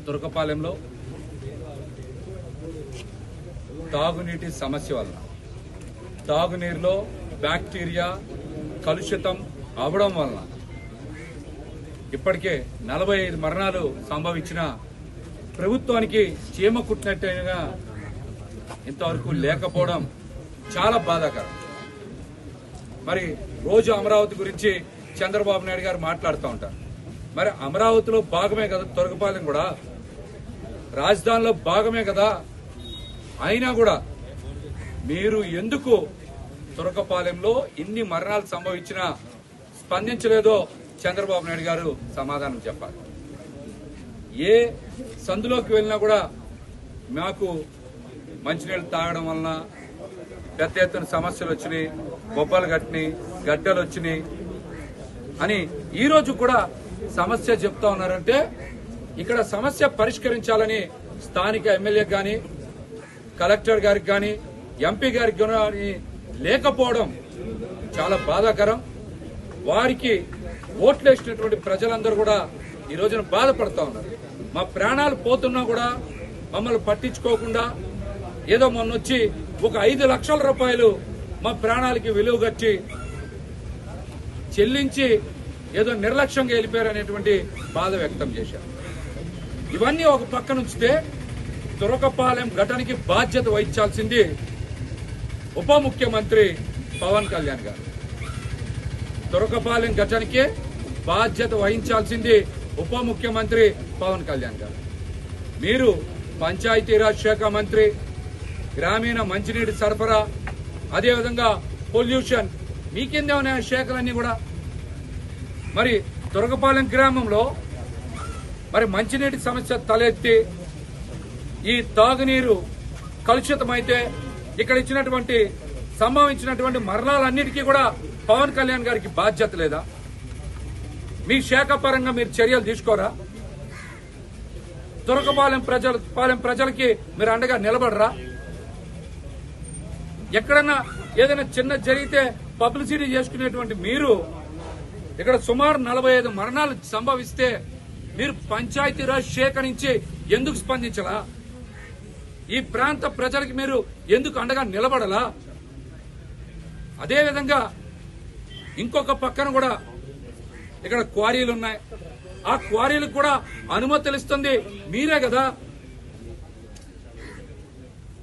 తురకపాలెంలో తాగునీటి సమస్య వలన తాగునీరులో బ్యాక్టీరియా కలుషితం అవడం వలన ఇప్పటికే 45 మరణాలు సంభవించిన ప్రభుత్వానికి చీమ కుట్టినట్టుగా ఇంతవరకు లేకపోవడం చాలా బాధాకరం. మరి రోజు అమరావతి గురించి చంద్రబాబు నాయుడు గారు మాట్లాడుతూ ఉంటారు. మరి అమరావతిలో భాగమే కదా తురకపాలెం కూడా, రాజధానిలో భాగమే కదా. అయినా కూడా మీరు ఎందుకు తురకపాలెంలో ఇన్ని మరణాలు సంభవించినా స్పందించలేదో చంద్రబాబు నాయుడు గారు సమాధానం చెప్పాలి. ఏ సందులోకి వెళ్ళినా కూడా మాకు మంచినీళ్ళు తాగడం వలన పెద్ద ఎత్తున సమస్యలు వచ్చినాయి, బొబ్బలు కట్టినాయి, గడ్డలు వచ్చినాయి అని ఈ రోజు కూడా సమస్య చెప్తా ఉన్నారంటే ఇక్కడ సమస్య పరిష్కరించాలని స్థానిక ఎమ్మెల్యేకి కానీ కలెక్టర్ గారికి కానీ ఎంపీ గారికి కానీ లేకపోవడం చాలా బాధాకరం. వారికి ఓట్లు వేసినటువంటి ప్రజలందరూ కూడా ఈ రోజున బాధపడతా ఉన్నారు. మా ప్రాణాలు పోతున్నా కూడా మమ్మల్ని పట్టించుకోకుండా ఏదో మొన్నొచ్చి ఒక 5 లక్షల రూపాయలు మా ప్రాణాలకి విలువ కట్టి చెల్లించి ఏదో నిర్లక్ష్యంగా వెళ్ళిపోయారనేటువంటి బాధ వ్యక్తం చేశారు. ఇవన్నీ ఒక పక్క నుంచితే తురకపాలెం ఘటనకి బాధ్యత వహించాల్సింది ఉప ముఖ్యమంత్రి పవన్ కళ్యాణ్ గారు. తురకపాలెం ఘటనకి బాధ్యత వహించాల్సింది ఉప ముఖ్యమంత్రి పవన్ కళ్యాణ్ గారు. మీరు పంచాయతీరాజ్ శాఖ మంత్రి, గ్రామీణ మంచినీటి సరఫరా, అదేవిధంగా పొల్యూషన్, మీకిందే ఉన్నాయి శాఖలన్నీ కూడా. మరి తురకపాలెం గ్రామంలో మరి మంచినీటి సమస్య తలెత్తి ఈ తాగునీరు కలుషితమైతే ఇక్కడ ఇచ్చినటువంటి సంభవించినటువంటి మరణాలన్నిటికీ కూడా పవన్ కళ్యాణ్ గారికి బాధ్యత లేదా? మీ శాఖ పరంగా మీరు చర్యలు తీసుకోరా? తురకపాలెం ప్రజలకి మీరు అండగా నిలబడరా? ఎక్కడన్నా ఏదైనా చిన్న జరిగితే పబ్లిసిటీ చేసుకునేటువంటి మీరు ఇక్కడ సుమారు 45 మరణాలు సంభవిస్తే మీరు పంచాయతీరాజ్ శాఖ నుంచి ఎందుకు స్పందించలా? ఈ ప్రాంత ప్రజలకి మీరు ఎందుకు అండగా నిలబడలా? అదేవిధంగా ఇంకొక పక్కన కూడా ఇక్కడ క్వారీలు ఉన్నాయి. ఆ క్వారీలకు కూడా అనుమతులు ఇస్తుంది మీరే కదా.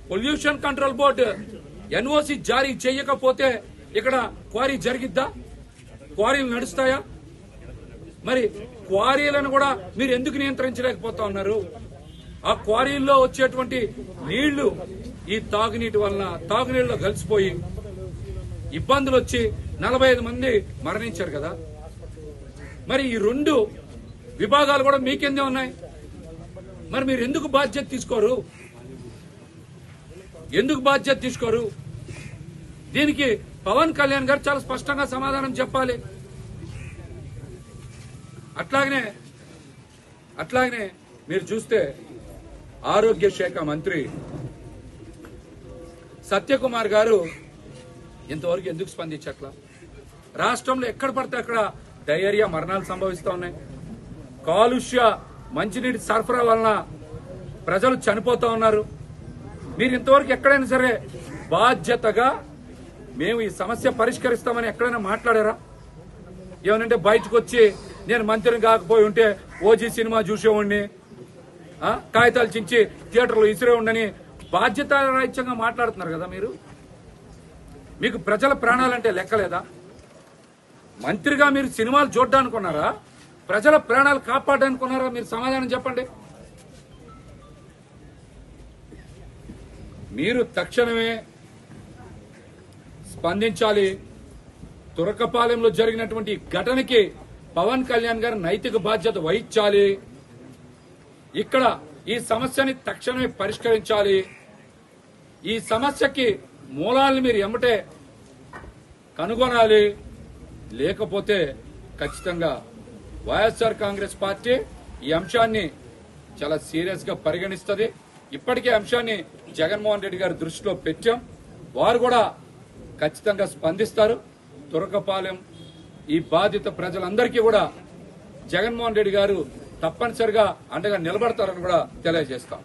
పొల్యూషన్ కంట్రోల్ బోర్డు ఎన్ఓసి జారీ చేయకపోతే ఇక్కడ క్వారీ జరిగిద్దా? క్వారీలు నడుస్తాయా? మరి క్వారీలను కూడా మీరు ఎందుకు నియంత్రించలేకపోతా ఉన్నారు? ఆ క్వారీల్లో వచ్చేటువంటి నీళ్లు ఈ తాగునీటి వలన తాగునీళ్ళలో కలిసిపోయి ఇబ్బందులు వచ్చి 45 మంది మరణించారు కదా. మరి ఈ 2 విభాగాలు కూడా మీకెందే ఉన్నాయి. మరి మీరు ఎందుకు బాధ్యత తీసుకోరు? ఎందుకు బాధ్యత తీసుకోరు? దీనికి పవన్ కళ్యాణ్ గారు చాలా స్పష్టంగా సమాధానం చెప్పాలి. అట్లాగనే మీరు చూస్తే ఆరోగ్య శాఖ మంత్రి సత్యకుమార్ గారు ఇంతవరకు ఎందుకు స్పందించట్లా? రాష్ట్రంలో ఎక్కడ పడితే అక్కడ డయేరియా మరణాలు సంభవిస్తా ఉన్నాయి. కాలుష్య మంచినీటి సరఫరా వలన ప్రజలు చనిపోతా ఉన్నారు. మీరు ఇంతవరకు ఎక్కడైనా సరే బాధ్యతగా మేము ఈ సమస్య పరిష్కరిస్తామని ఎక్కడైనా మాట్లాడారా? ఏమనంటే బయటకు వచ్చి నేను మంత్రిని కాకపోయి ఉంటే ఓజీ సినిమా చూసేవాడిని, కాగితాలు చించి థియేటర్లో ఇసిరే ఉండని బాధ్యతారాహిత్యంగా మాట్లాడుతున్నారు కదా. మీకు ప్రజల ప్రాణాలంటే లెక్కలేదా? మంత్రిగా మీరు సినిమాలు చూడ్డానుకున్నారా? ప్రజల ప్రాణాలు కాపాడనుకున్నారా? మీరు సమాధానం చెప్పండి. మీరు తక్షణమే స్పందించాలి. తురకపాలెంలో జరిగినటువంటి ఘటనకి పవన్ కళ్యాణ్ గారు నైతిక బాధ్యత వహించాలి. ఇక్కడ ఈ సమస్యని తక్షణమే పరిష్కరించాలి. ఈ సమస్యకి మూలాలను మీరు ఎమ్మటే కనుగొనాలి. లేకపోతే ఖచ్చితంగా వైఎస్ఆర్ కాంగ్రెస్ పార్టీ ఈ అంశాన్ని చాలా సీరియస్ గా పరిగణిస్తుంది. ఇప్పటికే అంశాన్ని జగన్మోహన్ రెడ్డి గారి దృష్టిలో పెట్టాం. వారు కూడా ఖచ్చితంగా స్పందిస్తారు. తురకపాలెం ఈ బాధిత ప్రజలందరికీ కూడా జగన్మోహన్ రెడ్డి గారు తప్పనిసరిగా అండగా నిలబడతారని కూడా తెలియజేస్తాం.